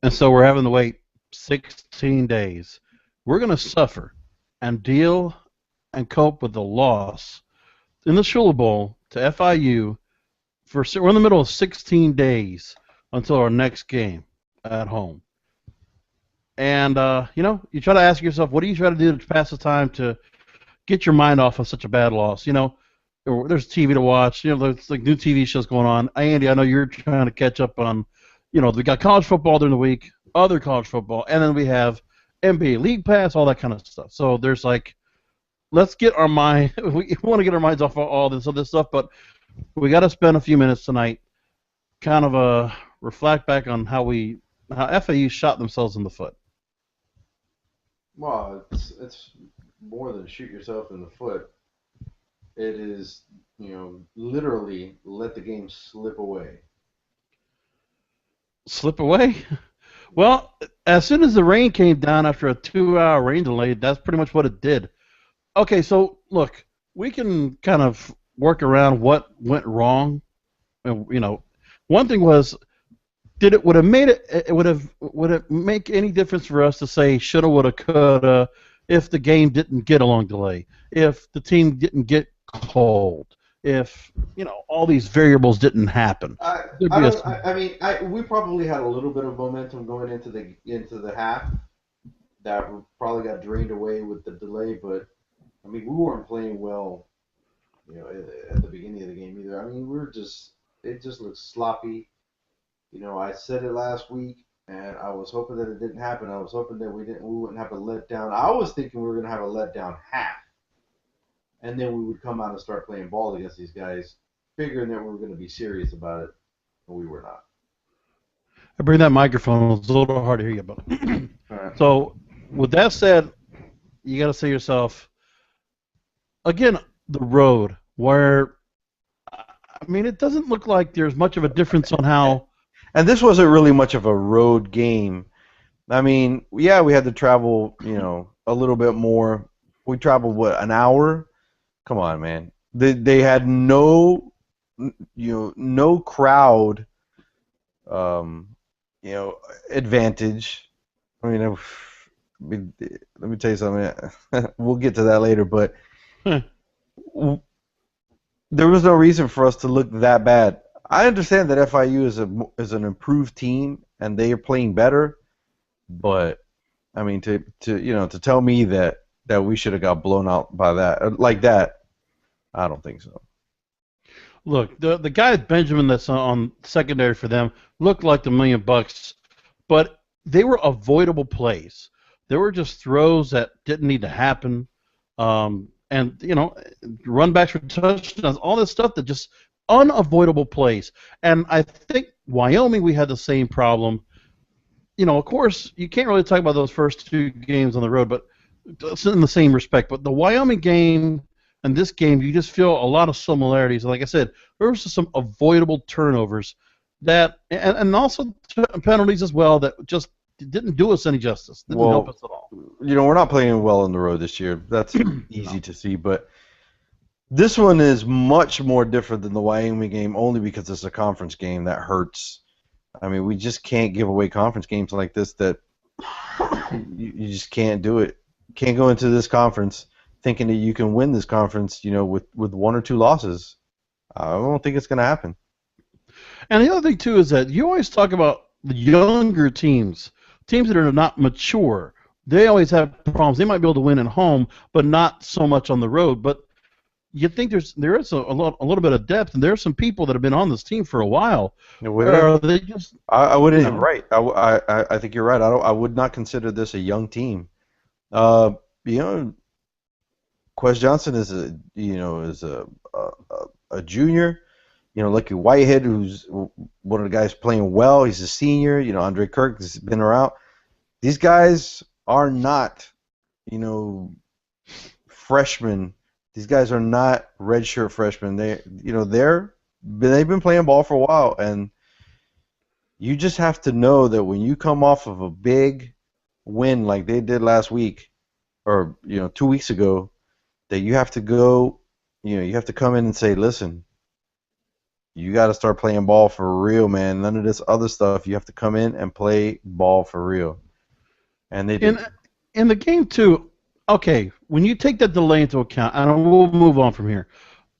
And so we're having to wait 16 days. We're going to suffer and deal and cope with the loss in the Sugar Bowl to FIU we're in the middle of 16 days until our next game at home. And you try to ask yourself, what do you try to do to pass the time to get your mind off of such a bad loss? There's TV to watch. There's like new TV shows going on. Andy, I know you're trying to catch up on. We got college football during the week, other college football, and then we have NBA League Pass, all that kind of stuff. So there's like, let's get our mind. We want to get our minds off of all this other stuff, but we got to spend a few minutes tonight, kind of reflect back on how FAU shot themselves in the foot. Well, it's more than shoot yourself in the foot. It is, literally let the game slip away. Slip away? Well, as soon as the rain came down after a 2-hour rain delay, that's pretty much what it did. Okay, so look, we can kind of work around what went wrong. One thing was, would it make any difference for us to say shoulda, woulda, coulda if the game didn't get a long delay, if the team didn't get cold, if all these variables didn't happen? We probably had a little bit of momentum going into the half that probably got drained away with the delay, but we weren't playing well, at the beginning of the game either. It just looked sloppy. I said it last week, and I was hoping that it didn't happen. I was hoping that we wouldn't have a letdown. I was thinking we were going to have a letdown half, and then we would come out and start playing ball against these guys, figuring that we were going to be serious about it, and we were not. I bring that microphone. It's a little hard to hear you, but Right. So with that said, you got to say to yourself, again, the road where. It doesn't look like there's much of a difference on how. And this wasn't really much of a road game. We had to travel, a little bit more. We traveled, an hour? Come on, man. They had no crowd, advantage. Let me tell you something. We'll get to that later, but there was no reason for us to look that bad. I understand that FIU is an improved team and they are playing better, but to tell me that we should have got blown out by that like that, I don't think so. Look, the guy Benjamin that's on secondary for them looked like $1 million, but they were avoidable plays. They were just throws that didn't need to happen. And, run backs for touchdowns, all this stuff that just unavoidable plays. And I think Wyoming, we had the same problem. Of course, you can't really talk about those first 2 games on the road, but in the same respect. But the Wyoming game and this game, you just feel a lot of similarities. Like I said, there was some avoidable turnovers that, and also penalties as well that just didn't do us any justice. Didn't help us at all. We're not playing well on the road this year. That's easy to see, but this one is much more different than the Wyoming game only because it's a conference game that hurts. We just can't give away conference games like this that you just can't do it. Can't go into this conference thinking that you can win this conference, with 1 or 2 losses. I don't think it's going to happen. And the other thing, too, is that you always talk about the younger teams that are not mature. They always have problems. They might be able to win at home, but not so much on the road. But you think there is a little bit of depth, and there are some people that have been on this team for a while. They just I wouldn't. Right. I think you're right. I would not consider this a young team. Quez Johnson is a junior. Lucky Whitehead, who's one of the guys playing well. He's a senior. Andre Kirk has been around. These guys are not, freshmen. These guys are not redshirt freshmen. They've been playing ball for a while, and you just have to know that when you come off of a big win like they did last week, or 2 weeks ago, that you have to go. You have to come in and say, listen, You got to start playing ball for real, man. None of this other stuff. You have to come in and play ball for real. And they did. In the game too. Okay, when you take that delay into account, and we'll move on from here.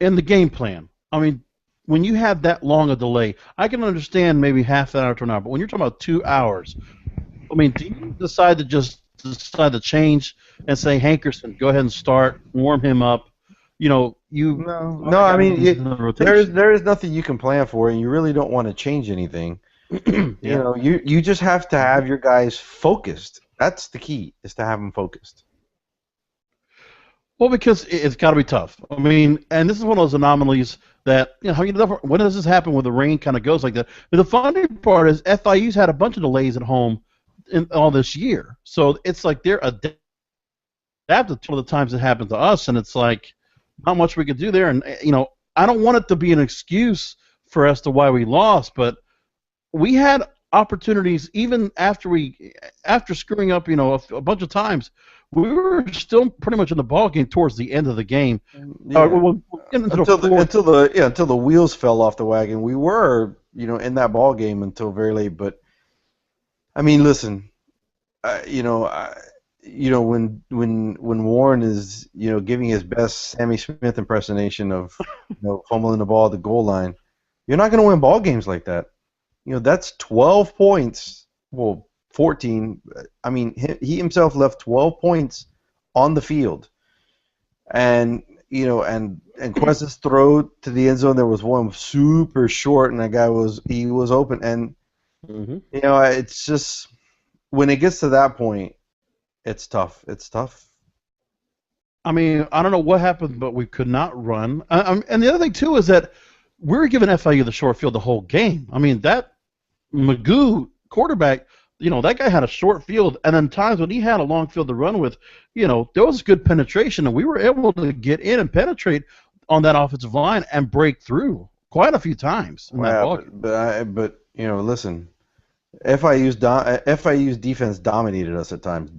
In the game plan, I mean, when you have that long a delay, I can understand maybe half an hour to an hour, but when you're talking about 2 hours, I mean, do you decide to change and say, Hankerson, go ahead and start, warm him up? You know, No. I mean, there is nothing you can plan for, and you really don't want to change anything. You know, you just have to have your guys focused. That's the key, is to have them focused. Well, because it's got to be tough. I mean, and this is one of those anomalies that, when does this happen when the rain kind of goes like that? But the funny part is FIU's had a bunch of delays at home in all this year. So it's like they're adapted to the times it happened to us, and it's like not much we could do there. And, I don't want it to be an excuse for us to why we lost, but we had opportunities even after screwing up, a bunch of times. We were still pretty much in the ball game towards the end of the game. Yeah. Until the wheels fell off the wagon, we were, in that ball game until very late. But I mean, listen, when Warren is, giving his best Sammy Smith impersonation of, fumbling the ball at the goal line, you're not going to win ball games like that. That's 12 points. Well, 14. I mean, he himself left 12 points on the field, and Quez's throw to the end zone. There was one super short, and that guy was open, and it's just when it gets to that point, it's tough. It's tough. I mean, I don't know what happened, but we could not run. And the other thing too is that we were giving FIU the short field the whole game. I mean, that Magoo quarterback. That guy had a short field, and then times when he had a long field to run with, there was good penetration, and we were able to get in and penetrate on that offensive line and break through quite a few times in that ball game. But listen, FIU's defense dominated us at times,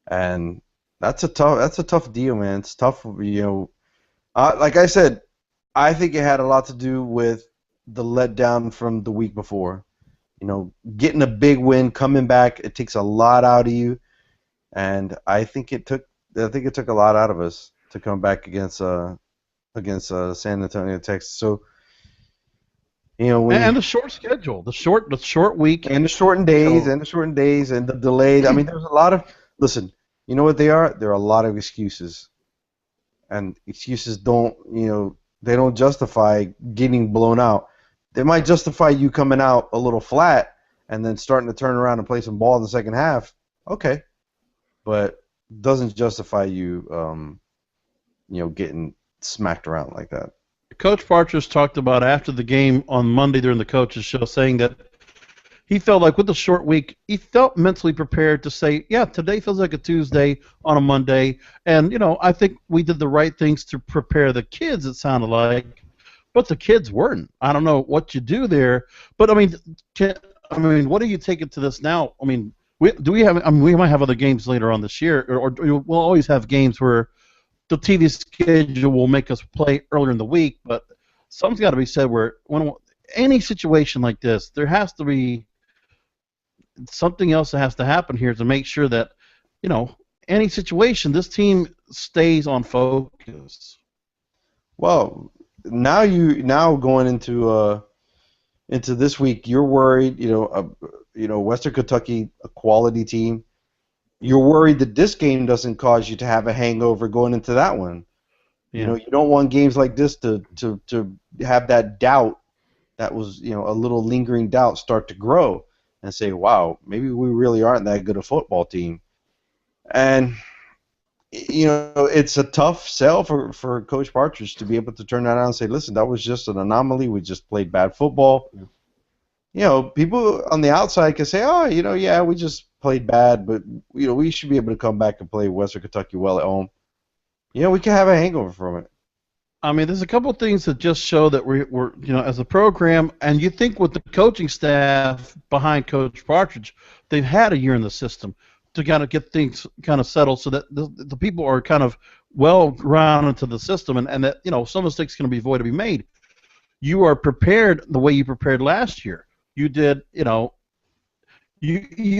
and that's a tough deal, man. It's tough, like I said, I think it had a lot to do with the letdown from the week before. Getting a big win, coming back, it takes a lot out of you, and I think it took a lot out of us to come back against San Antonio, Texas. So, and the short schedule, the short week, and the shortened days, and the delayed. I mean, there's a lot of listen. You know what they are? There are a lot of excuses, and excuses don't justify getting blown out. They might justify you coming out a little flat and then starting to turn around and play some ball in the second half. Okay, but doesn't justify you, getting smacked around like that. Coach Partridge talked about after the game on Monday during the coaches show, saying that he felt like with the short week, he felt mentally prepared to say, yeah, today feels like a Tuesday on a Monday, and I think we did the right things to prepare the kids. It sounded like. But the kids weren't. I don't know what you do there. But I mean, what do you take it to this now? I mean, we might have other games later on this year, or we'll always have games where the TV schedule will make us play earlier in the week. But something's got to be said where when any situation like this, there has to be something else that has to happen here to make sure that any situation, this team stays on focus. Well. Now going into this week, you're worried. Western Kentucky, a quality team. You're worried that this game doesn't cause you to have a hangover going into that one. Yeah. You don't want games like this to have that doubt, that was a little lingering doubt, start to grow and say, wow, maybe we really aren't that good a football team. And it's a tough sell for Coach Partridge to be able to turn that around and say, listen, that was just an anomaly. We just played bad football. Yeah. People on the outside can say, oh, yeah, we just played bad, but, we should be able to come back and play Western Kentucky well at home. We can have a hangover from it. I mean, there's a couple of things that just show that we're as a program, and you think with the coaching staff behind Coach Partridge, they've had a year in the system to kind of get things kind of settled so that the people are kind of well grounded into the system, and that some mistakes can be avoided to be made. you are prepared the way you prepared last year. You did, you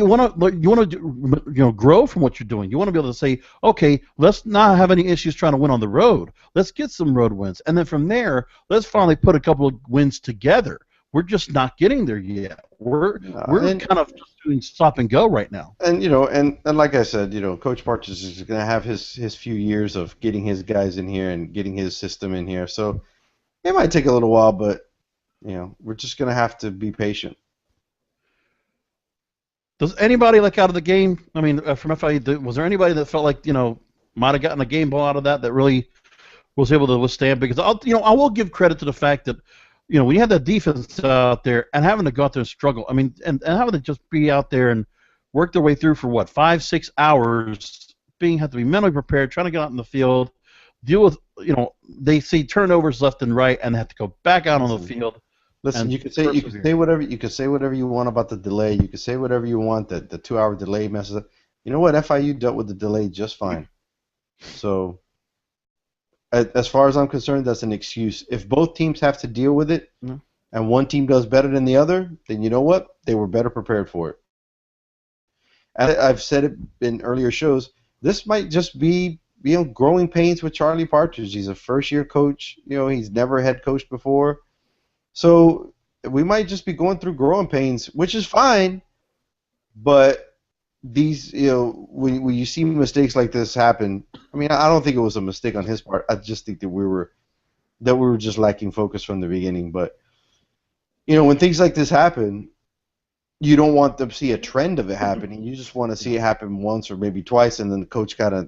want to grow from what you're doing. You want to be able to say, okay, let's not have any issues trying to win on the road. Let's get some road wins, and then from there, let's finally put a couple of wins together. We're just not getting there yet. We're kind of just doing stop and go right now. And and like I said, Coach Partridge is going to have his few years of getting his guys in here and getting his system in here. So it might take a little while, but we're just going to have to be patient. Does anybody out of the game? I mean, from FIU, was there anybody that felt like might have gotten a game ball out of that really was able to withstand? Because I will give credit to the fact that when you have that defense out there and having to go out there and struggle, I mean, and having to just be out there and work their way through for 5-6 hours, have to be mentally prepared, trying to get out in the field, deal with they see turnovers left and right, and they have to go back out on the field. Listen, you can say whatever you want about the delay. You can say whatever you want that the 2-hour delay messes up. You know what? FIU dealt with the delay just fine. So, as far as I'm concerned, that's an excuse. If both teams have to deal with it, and one team does better than the other, then you know what? They were better prepared for it. And I've said it in earlier shows. This might just be growing pains with Charlie Partridge. He's a first-year coach. He's never head coached before. So we might just be going through growing pains, which is fine. But these, when you see mistakes like this happen, I mean, I don't think it was a mistake on his part. I just think that we were just lacking focus from the beginning. But when things like this happen, you don't want to see a trend of it happening. You just want to see it happen once or maybe twice, and then the coach kind of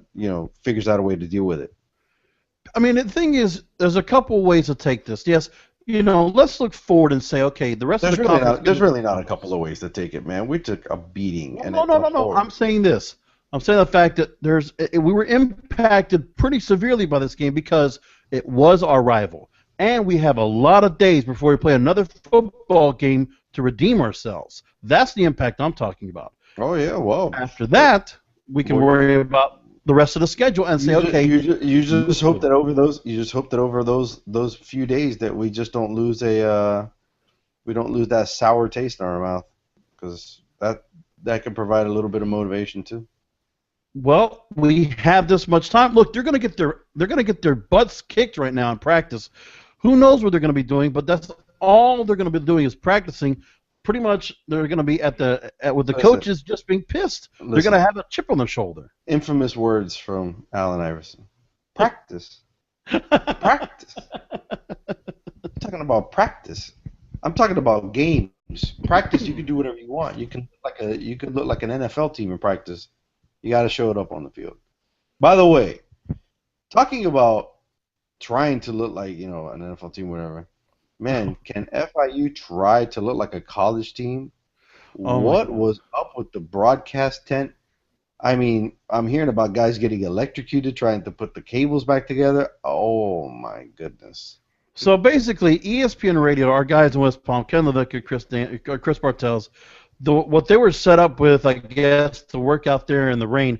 figures out a way to deal with it. I mean, the thing is, there's a couple ways to take this. Yes. Let's look forward and say, okay, the rest of the conference. There's really not a couple of ways to take it, man. We took a beating. No. I'm saying this. I'm saying the fact that we were impacted pretty severely by this game because it was our rival, and we have a lot of days before we play another football game to redeem ourselves. That's the impact I'm talking about. Oh yeah, well. After that, we can worry about the rest of the schedule and say, okay. You just hope that over those few days that we just don't lose that sour taste in our mouth, because that can provide a little bit of motivation too. Well, we have this much time. Look, they're going to get their butts kicked right now in practice. Who knows what they're going to be doing? But that's all they're going to be doing is practicing. Pretty much, they're going to be with the coaches just being pissed. They're going to have a chip on their shoulder. Infamous words from Allen Iverson. Practice. Practice. I'm talking about practice. I'm talking about games. Practice, you can do whatever you want. You can look like an NFL team in practice. You got to show it up on the field. By the way, talking about trying to look like an NFL team, whatever. Man, can FIU try to look like a college team? What was up with the broadcast tent? I mean, I'm hearing about guys getting electrocuted trying to put the cables back together. Oh, my goodness. So basically, ESPN Radio, our guys in West Palm, Ken Levick, Chris Bartels, what they were set up with, I guess, to work out there in the rain,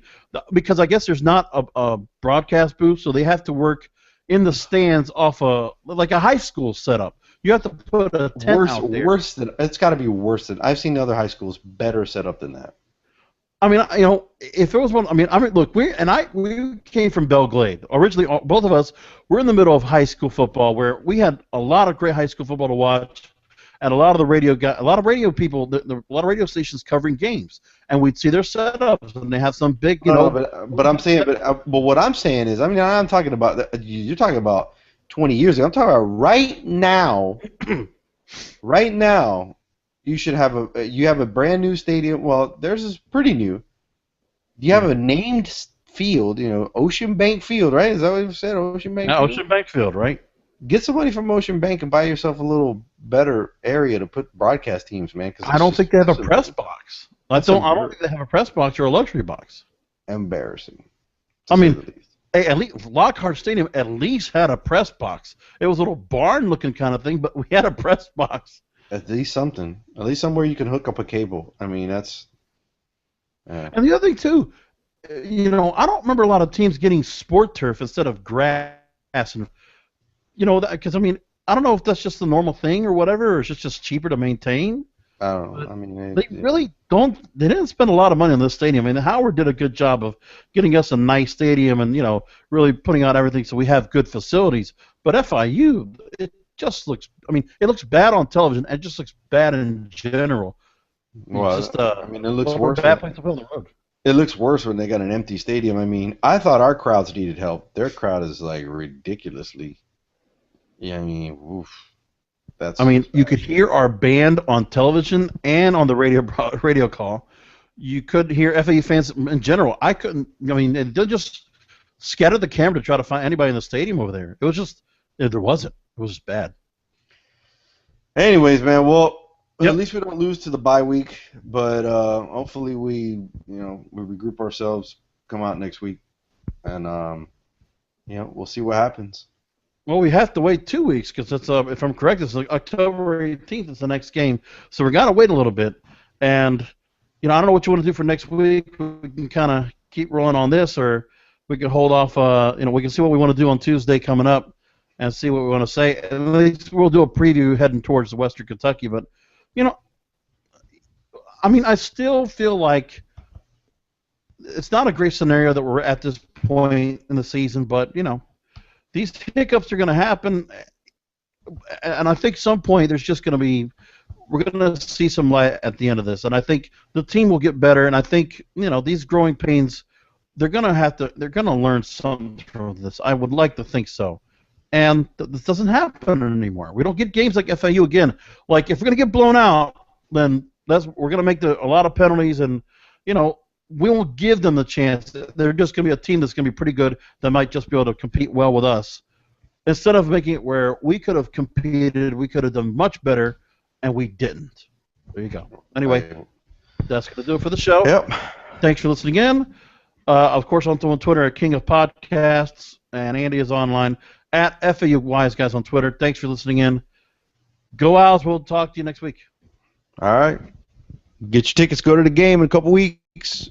because I guess there's not a broadcast booth, so they have to work in the stands off like a high school setup. You have to put a tent out there. It's got to be worse than. I've seen other high schools better set up than that. I mean, if there was one, look, we came from Belle Glade. Originally, both of us were in the middle of high school football, where we had a lot of great high school football to watch, and a lot of the radio people, a lot of radio stations covering games, and we'd see their setups, and they have some big, But what I'm saying is, I'm talking about. You're talking about 20 years ago. I'm talking about right now. Right now, you have a brand new stadium. Well, theirs is pretty new. You have a named field, Ocean Bank Field, right? Is that what you said? Ocean Bank. Yeah, Ocean Bank Field, right? Get somebody from Ocean Bank and buy yourself a little better area to put broadcast teams, man. I don't think they have a press box. I don't think they have a press box or a luxury box. Embarrassing. I mean, hey, at least Lockhart Stadium at least had a press box. It was a little barn-looking kind of thing, but we had a press box. At least something. At least somewhere you can hook up a cable. I mean, that's... Yeah. And the other thing, too, I don't remember a lot of teams getting sport turf instead of grass. And, because, I don't know if that's just the normal thing or whatever, or it's just cheaper to maintain. I don't know. I mean, They really don't. They didn't spend a lot of money on this stadium. I mean, Howard did a good job of getting us a nice stadium and really putting out everything so we have good facilities. But FIU, it just looks. I mean, it looks bad on television. And it just looks bad in general. well, It's just I mean, it looks we're a worse. bad place to play on the road. It looks worse when they got an empty stadium. I mean, I thought our crowds needed help. Their crowd is like ridiculously. Yeah, I mean, oof. I mean, you could hear our band on television and on the radio call. You could hear FAU fans in general. I couldn't. I mean, they just scattered the camera to try to find anybody in the stadium over there. It was just there wasn't. It was just bad. Anyways, man. Well, Yep. at least we don't lose to the bye week. But hopefully we regroup ourselves, come out next week, and we'll see what happens. Well, we have to wait 2 weeks because it's if I'm correct, it's October 18th is the next game. So we got to wait a little bit. And I don't know what you want to do for next week. We can kind of keep rolling on this, or we can hold off. We can see what we want to do on Tuesday coming up, and see what we want to say. At least we'll do a preview heading towards the Western Kentucky. But I mean, I still feel like it's not a great scenario that we're at this point in the season. But these hiccups are going to happen, and I think some point there's just going to be we're going to see some light at the end of this, and I think the team will get better, and I think these growing pains they're going to learn something from this. I would like to think so, and this doesn't happen anymore. We don't get games like FAU again. Like if we're going to get blown out, then we're going to make a lot of penalties, and we won't give them the chance. They're just going to be a team that's going to be pretty good that might just be able to compete well with us. Instead of making it where we could have competed, we could have done much better, and we didn't. There you go. Anyway, that's going to do it for the show. Yep. Thanks for listening in. Of course, I'm on Twitter at King of Podcasts, and Andy is online at FAU Wise Guys on Twitter. Thanks for listening in. Go Owls. We'll talk to you next week. All right. Get your tickets. Go to the game in a couple weeks.